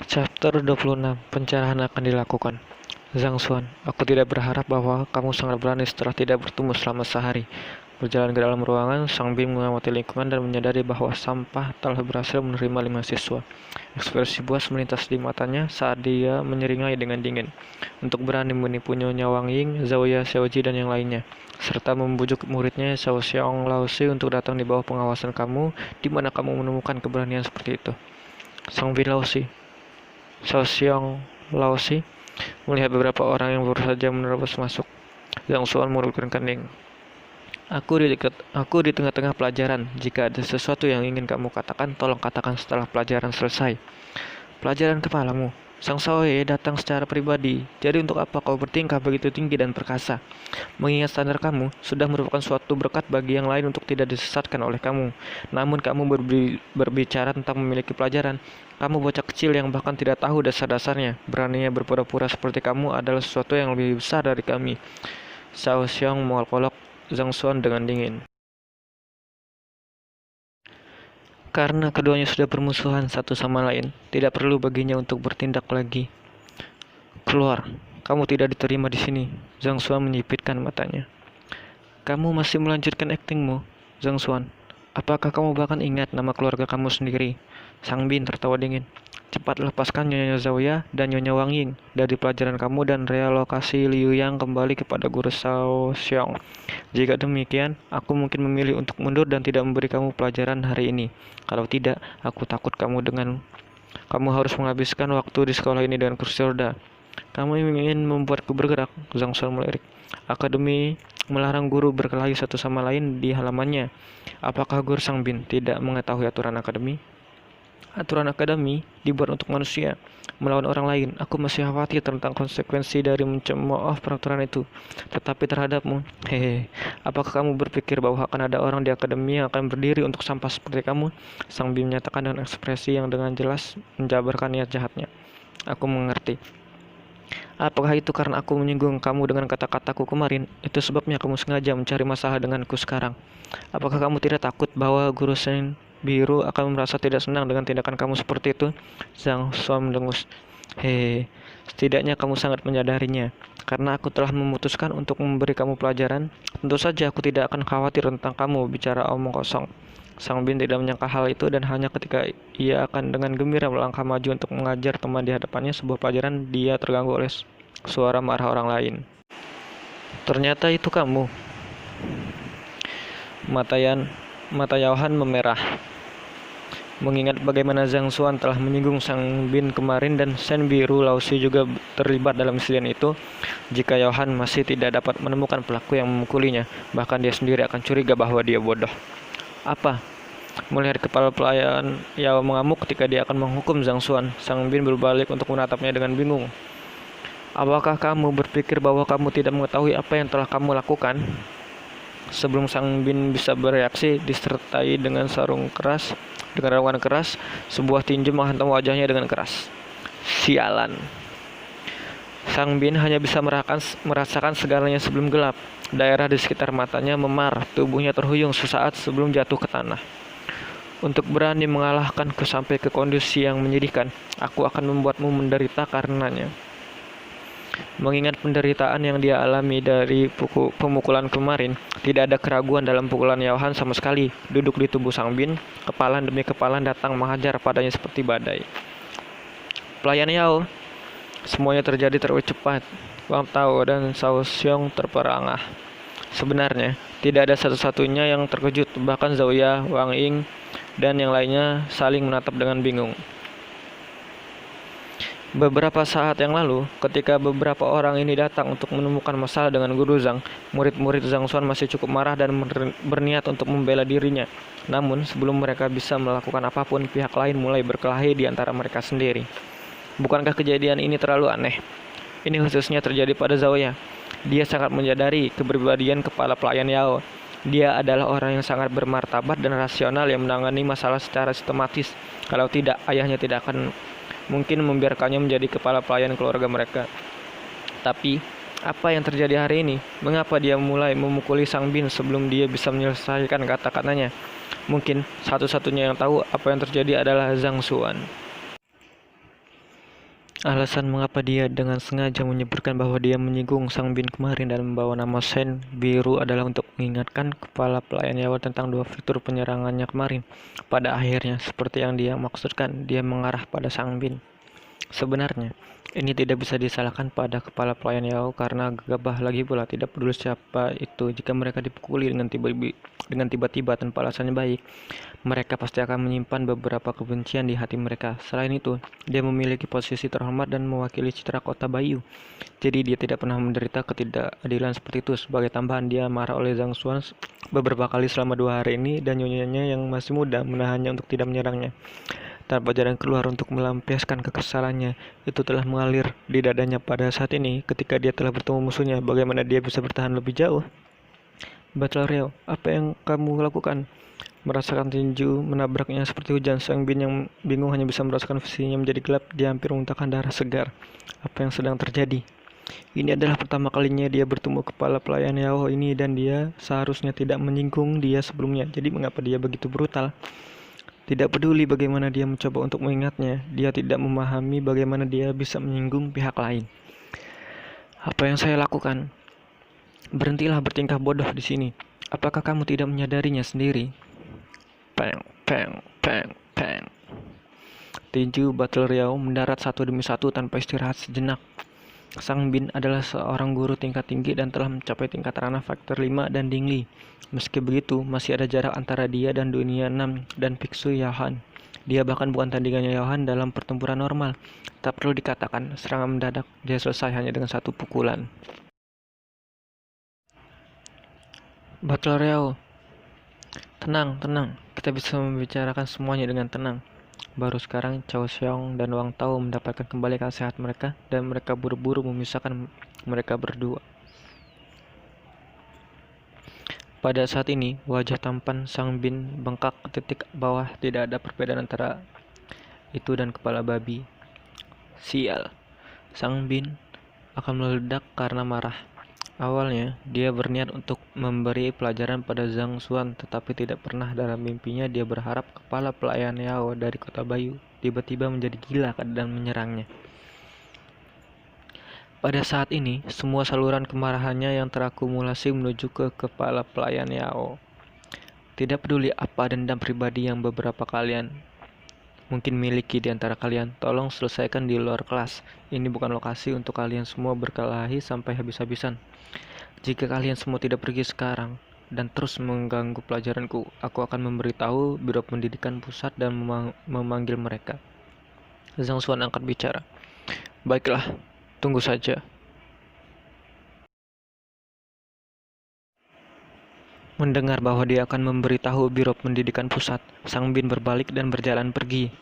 Chapter 26. Pencerahan akan dilakukan. Zhang Xuan, aku tidak berharap bahwa kamu sangat berani setelah tidak bertemu selama sehari. Berjalan ke dalam ruangan, Sang Bim mengamati lingkungan dan menyadari bahwa sampah telah berhasil menerima 5 siswa. Ekspresi puas melintas di matanya saat dia menyeringai dengan dingin untuk berani menipu Nyonya Wang Ying, Zhao Xiaoji, dan yang lainnya, serta membujuk muridnya Xiao Xiong Laosi untuk datang di bawah pengawasan kamu. Di mana kamu menemukan keberanian seperti itu? Sang Bin Laosi, Xiao Xiong Laosi melihat beberapa orang yang baru saja menerobos masuk. Zhang Xuan mengulurkan kening. Aku di tengah-tengah pelajaran. Jika ada sesuatu yang ingin kamu katakan, tolong katakan setelah pelajaran selesai. Pelajaran kepalamu. Sang Saoye datang secara pribadi. Jadi untuk apa kau bertingkah begitu tinggi dan perkasa? Mengingat standar kamu sudah merupakan suatu berkat bagi yang lain untuk tidak disesatkan oleh kamu. Namun kamu berbicara tentang memiliki pelajaran. Kamu bocah kecil yang bahkan tidak tahu dasar-dasarnya. Beraninya berpura-pura seperti kamu adalah sesuatu yang lebih besar dari kami. Xiao Xiong mengolok Zhang Xuan dengan dingin. Karena keduanya sudah bermusuhan satu sama lain, tidak perlu baginya untuk bertindak lagi. Keluar, kamu tidak diterima di sini. Zhang Xuan menyipitkan matanya. Kamu masih melanjutkan aktingmu, Zhang Xuan. Apakah kamu bahkan ingat nama keluarga kamu sendiri? Sang Bin tertawa dingin. Cepat lepaskan Nyonya Zhaoya dan Nyonya Wang Ying dari pelajaran kamu dan relokasi Liu Yang kembali kepada guru Xiao Xiong. Jika demikian, aku mungkin memilih untuk mundur dan tidak memberi kamu pelajaran hari ini. Kalau tidak, aku takut kamu harus menghabiskan waktu di sekolah ini dengan kursi roda. Kamu ingin membuatku bergerak, Zhang Xuan melirik. Akademi melarang guru berkelahi satu sama lain di halamannya. Apakah guru Sang Bin tidak mengetahui aturan akademi? Aturan akademi dibuat untuk manusia, melawan orang lain. Aku masih khawatir tentang konsekuensi dari mencemooh peraturan itu. Tetapi terhadapmu, apakah kamu berpikir bahwa akan ada orang di akademi yang akan berdiri untuk sampah seperti kamu? Sang Bim menyatakan dengan ekspresi yang dengan jelas menjabarkan niat jahatnya. Aku mengerti. Apakah itu karena aku menyinggung kamu dengan kata-kataku kemarin? Itu sebabnya kamu sengaja mencari masalah denganku sekarang. Apakah kamu tidak takut bahwa guru Sen Biru akan merasa tidak senang dengan tindakan kamu seperti itu? Zhang Xuan mendengus. Setidaknya kamu sangat menyadarinya. Karena aku telah memutuskan untuk memberi kamu pelajaran, tentu saja aku tidak akan khawatir tentang kamu bicara omong kosong. Sang Bin tidak menyangka hal itu dan hanya ketika ia akan dengan gembira melangkah maju untuk mengajar teman di hadapannya sebuah pelajaran, dia terganggu oleh suara marah orang lain. Ternyata itu kamu. Mata Yohan memerah. Mengingat bagaimana Zhang Xuan telah menyinggung Sang Bin kemarin dan Sen Biru Laosi juga terlibat dalam insiden itu, jika Yohan masih tidak dapat menemukan pelaku yang memukulinya, bahkan dia sendiri akan curiga bahwa dia bodoh. Apa? Melihat kepala pelayan Yao mengamuk ketika dia akan menghukum Zhang Xuan, Sang Bin berbalik untuk menatapnya dengan bingung. Apakah kamu berpikir bahwa kamu tidak mengetahui apa yang telah kamu lakukan? Sebelum Sang Bin bisa bereaksi, disertai dengan raungan keras, sebuah tinju menghantam wajahnya dengan keras. Sialan. Sang Bin hanya bisa merasakan segalanya sebelum gelap. Daerah di sekitar matanya memar, tubuhnya terhuyung sesaat sebelum jatuh ke tanah. Untuk berani mengalahkanku sampai ke kondisi yang menyedihkan, aku akan membuatmu menderita karenanya. Mengingat penderitaan yang dia alami dari pemukulan kemarin, tidak ada keraguan dalam pukulan Yohan sama sekali. Duduk di tubuh Sang Bin, kepalan demi kepalan datang menghajar padanya seperti badai. Pelayan Yao, semuanya terjadi terlalu cepat. Wang Tao dan Xiao Xiong terperangah. Sebenarnya, tidak ada satu-satunya yang terkejut, bahkan Zhaoya, Wang Ying, dan yang lainnya saling menatap dengan bingung. Beberapa saat yang lalu, ketika beberapa orang ini datang untuk menemukan masalah dengan Guru Zhang, murid-murid Zhang Xuan masih cukup marah dan berniat untuk membela dirinya. Namun, sebelum mereka bisa melakukan apapun, pihak lain mulai berkelahi di antara mereka sendiri. Bukankah kejadian ini terlalu aneh? Ini khususnya terjadi pada Zhaoya. Dia sangat menyadari kepribadian kepala pelayan Yao. Dia adalah orang yang sangat bermartabat dan rasional yang menangani masalah secara sistematis. Kalau tidak, ayahnya tidak akan mungkin membiarkannya menjadi kepala pelayan keluarga mereka. Tapi, apa yang terjadi hari ini? Mengapa dia mulai memukuli Sang Bin sebelum dia bisa menyelesaikan kata-katanya? Mungkin satu-satunya yang tahu apa yang terjadi adalah Zhang Xuan. Alasan mengapa dia dengan sengaja menyebutkan bahwa dia menyinggung Sang Bin kemarin dan membawa nama Sen biru adalah untuk mengingatkan kepala pelayan Yawa tentang dua fitur penyerangannya kemarin. Pada akhirnya, seperti yang dia maksudkan, dia mengarah pada Sang Bin. Sebenarnya, ini tidak bisa disalahkan pada kepala pelayan Yao karena gegabah, lagi pula tidak peduli siapa itu. Jika mereka dipukuli dengan tiba-tiba tanpa alasan baik, mereka pasti akan menyimpan beberapa kebencian di hati mereka. Selain itu, dia memiliki posisi terhormat dan mewakili citra kota Bayu. Jadi dia tidak pernah menderita ketidakadilan seperti itu. Sebagai tambahan, dia marah oleh Zhang Xuan beberapa kali selama 2 hari ini dan nyonyanya yang masih muda menahannya untuk tidak menyerangnya. Tanpa jalan keluar untuk melampiaskan kekesalannya, itu telah mengalir di dadanya pada saat ini. Ketika dia telah bertemu musuhnya, bagaimana dia bisa bertahan lebih jauh? Battle Royale, apa yang kamu lakukan? Merasakan tinju menabraknya seperti hujan, Sang Bin yang bingung hanya bisa merasakan visinya menjadi gelap. Dia hampir memuntahkan darah segar. Apa yang sedang terjadi? Ini adalah pertama kalinya dia bertemu kepala pelayan Yao ini dan dia seharusnya tidak menyinggung dia sebelumnya. Jadi mengapa dia begitu brutal? Tidak peduli bagaimana dia mencoba untuk mengingatnya, dia tidak memahami bagaimana dia bisa menyinggung pihak lain. Apa yang saya lakukan? Berhentilah bertingkah bodoh di sini. Apakah kamu tidak menyadarinya sendiri? Peng, peng, peng, peng. Tinju Battle Royale mendarat satu demi satu tanpa istirahat sejenak. Sang Bin adalah seorang guru tingkat tinggi dan telah mencapai tingkat ranah faktor 5 dan Dingli. Meski begitu, masih ada jarak antara dia dan dunia 6 dan Biksu Yaohan. Dia bahkan bukan tandingannya Yaohan dalam pertempuran normal. Tak perlu dikatakan, serangan mendadak dia selesai hanya dengan satu pukulan. Battle Royale. Tenang, tenang. Kita bisa membicarakan semuanya dengan tenang. Baru sekarang Chao Xiong dan Wang Tao mendapatkan kembali akal sehat mereka dan mereka buru-buru memisahkan mereka berdua. Pada saat ini, wajah tampan Sang Bin bengkak ke titik bawah. Tidak ada perbedaan antara itu dan kepala babi. Sial, Sang Bin akan meledak karena marah. Awalnya, dia berniat untuk memberi pelajaran pada Zhang Xuan, tetapi tidak pernah dalam mimpinya dia berharap kepala pelayan Yao dari kota Bayu tiba-tiba menjadi gila dan menyerangnya. Pada saat ini, semua saluran kemarahannya yang terakumulasi menuju ke kepala pelayan Yao. Tidak peduli apa dendam pribadi yang beberapa kalian mungkin miliki di antara kalian, tolong selesaikan di luar kelas. Ini bukan lokasi untuk kalian semua berkelahi sampai habis-habisan. Jika kalian semua tidak pergi sekarang dan terus mengganggu pelajaranku, aku akan memberitahu Biro Pendidikan Pusat dan memanggil mereka. Zhang Xuan angkat bicara. Baiklah, tunggu saja. Mendengar bahwa dia akan memberitahu Biro Pendidikan Pusat, Sang Bin berbalik dan berjalan pergi.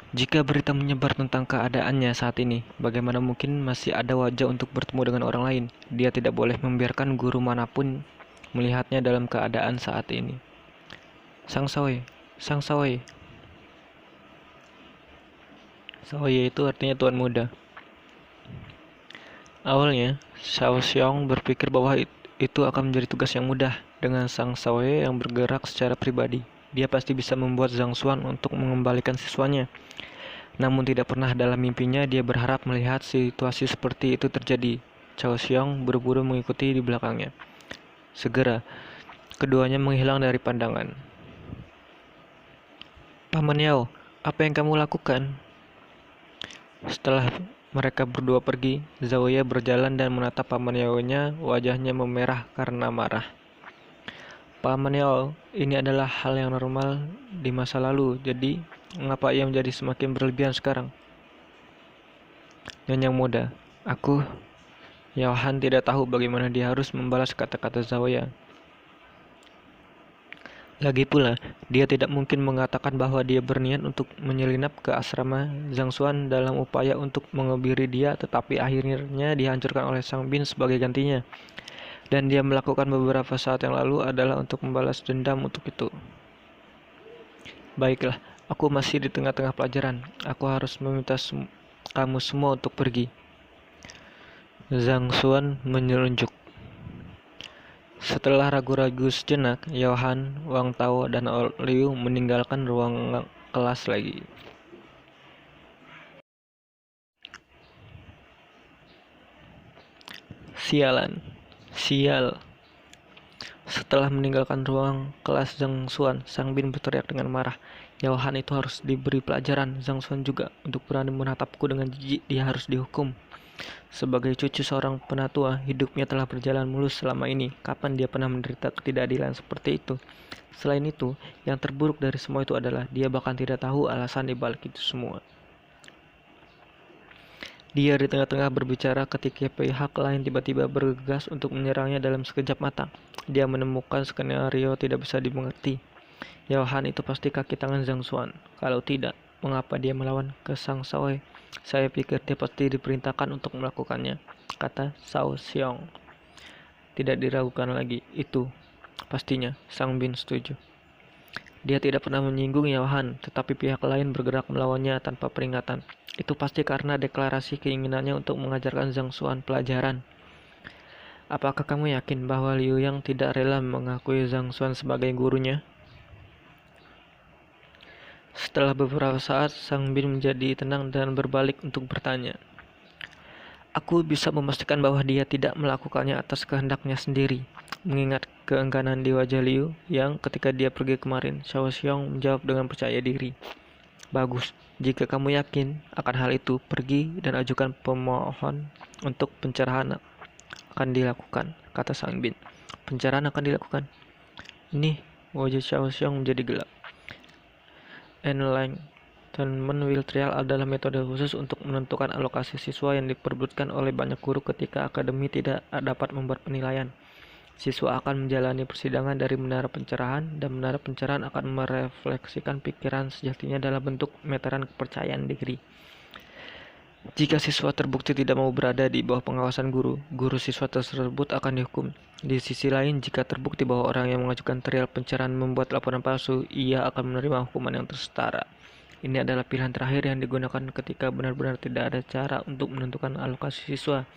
Jika berita menyebar tentang keadaannya saat ini, bagaimana mungkin masih ada wajah untuk bertemu dengan orang lain? Dia tidak boleh membiarkan guru manapun melihatnya dalam keadaan saat ini. Sang Saoye, Sang Saoye. Saoye itu artinya tuan muda. Awalnya, Xiao Xiong berpikir bahwa itu akan menjadi tugas yang mudah. Dengan Sang Saoye yang bergerak secara pribadi, dia pasti bisa membuat Zhang Xuan untuk mengembalikan siswanya. Namun tidak pernah dalam mimpinya dia berharap melihat situasi seperti itu terjadi. Chao Xiong buru-buru mengikuti di belakangnya. Segera, keduanya menghilang dari pandangan. Paman Yao, apa yang kamu lakukan? Setelah mereka berdua pergi, Zhao Ye berjalan dan menatap Paman Yao-nya, wajahnya memerah karena marah. Paman Yao, ini adalah hal yang normal di masa lalu, jadi mengapa ia menjadi semakin berlebihan sekarang? Nyonya muda, aku, Yaohan tidak tahu bagaimana dia harus membalas kata-kata Zhao Ye. Lagi pula, dia tidak mungkin mengatakan bahwa dia berniat untuk menyelinap ke asrama Zhang Xuan dalam upaya untuk mengebiri dia, tetapi akhirnya dihancurkan oleh Sang Bin sebagai gantinya. Dan dia melakukan beberapa saat yang lalu adalah untuk membalas dendam untuk itu. Baiklah, aku masih di tengah-tengah pelajaran. Aku harus meminta kamu semua untuk pergi. Zhang Xuan menyelinjuk. Setelah ragu-ragu sejenak, Yaohan, Wang Tao, dan Liu meninggalkan ruang kelas lagi. Sialan. Sial. Setelah meninggalkan ruang kelas Zhang Xuan, Sang Bin berteriak dengan marah. Yao Han itu harus diberi pelajaran, Zhang Xuan juga. Untuk berani menatapku dengan jijik, dia harus dihukum. Sebagai cucu seorang penatua, hidupnya telah berjalan mulus selama ini. Kapan dia pernah menderita ketidakadilan seperti itu? Selain itu, yang terburuk dari semua itu adalah dia bahkan tidak tahu alasan di balik itu semua. Dia di tengah-tengah berbicara ketika pihak lain tiba-tiba bergegas untuk menyerangnya dalam sekejap mata. Dia menemukan skenario tidak bisa dimengerti. Yao Han itu pasti kaki tangan Zhang Xuan. Kalau tidak, mengapa dia melawan ke Sang Shaoe? Saya pikir dia pasti diperintahkan untuk melakukannya, kata Shao Xiong. Tidak diragukan lagi, itu pastinya. Sang Bin setuju. Dia tidak pernah menyinggung Yao Han, tetapi pihak lain bergerak melawannya tanpa peringatan. Itu pasti karena deklarasi keinginannya untuk mengajarkan Zhang Xuan pelajaran. Apakah kamu yakin bahwa Liu Yang tidak rela mengakui Zhang Xuan sebagai gurunya? Setelah beberapa saat, Sang Bin menjadi tenang dan berbalik untuk bertanya. Aku bisa memastikan bahwa dia tidak melakukannya atas kehendaknya sendiri. Mengingat keengganan di wajah Liu yang ketika dia pergi kemarin, Shao Xiong menjawab dengan percaya diri. Bagus, jika kamu yakin akan hal itu, pergi dan ajukan pemohon untuk pencerahan akan dilakukan, kata Sang Bin. Pencerahan akan dilakukan? Ini wajah Shao Xiong menjadi gelap. Enlightenment Will Trial adalah metode khusus untuk menentukan alokasi siswa yang diperebutkan oleh banyak guru ketika akademi tidak dapat membuat penilaian. Siswa akan menjalani persidangan dari menara pencerahan, dan menara pencerahan akan merefleksikan pikiran sejatinya dalam bentuk meteran kepercayaan diri. Jika siswa terbukti tidak mau berada di bawah pengawasan guru, guru siswa tersebut akan dihukum. Di sisi lain, jika terbukti bahwa orang yang mengajukan trial pencerahan membuat laporan palsu, ia akan menerima hukuman yang tersetara. Ini adalah pilihan terakhir yang digunakan ketika benar-benar tidak ada cara untuk menentukan alokasi siswa.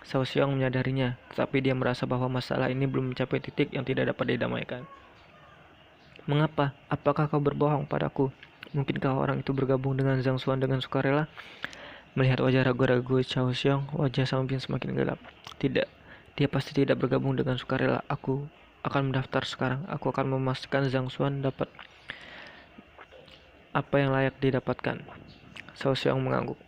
Shao Xiong menyadarinya, tetapi dia merasa bahwa masalah ini belum mencapai titik yang tidak dapat didamaikan. Mengapa? Apakah kau berbohong padaku? Mungkinkah orang itu bergabung dengan Zhang Xuan dengan sukarela? Melihat wajah ragu-ragu Shao Xiong, wajah Sang Bin semakin gelap. Tidak, dia pasti tidak bergabung dengan sukarela. Aku akan mendaftar sekarang. Aku akan memastikan Zhang Xuan dapat apa yang layak didapatkan. Shao Xiong mengangguk.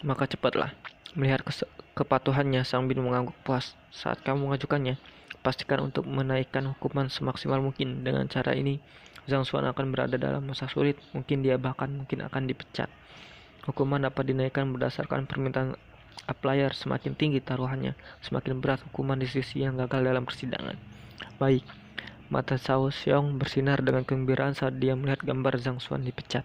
Maka cepatlah. Melihat kepatuhannya, Sang Bin mengangguk puas. Saat kamu mengajukannya, pastikan untuk menaikkan hukuman semaksimal mungkin. Dengan cara ini, Zhang Xuan akan berada dalam masa sulit. Mungkin dia bahkan akan dipecat. Hukuman dapat dinaikkan berdasarkan permintaan applier. Semakin tinggi taruhannya, semakin berat hukuman di sisi yang gagal dalam persidangan. Baik, mata Shao Xiong bersinar dengan kegembiraan saat dia melihat gambar Zhang Xuan dipecat.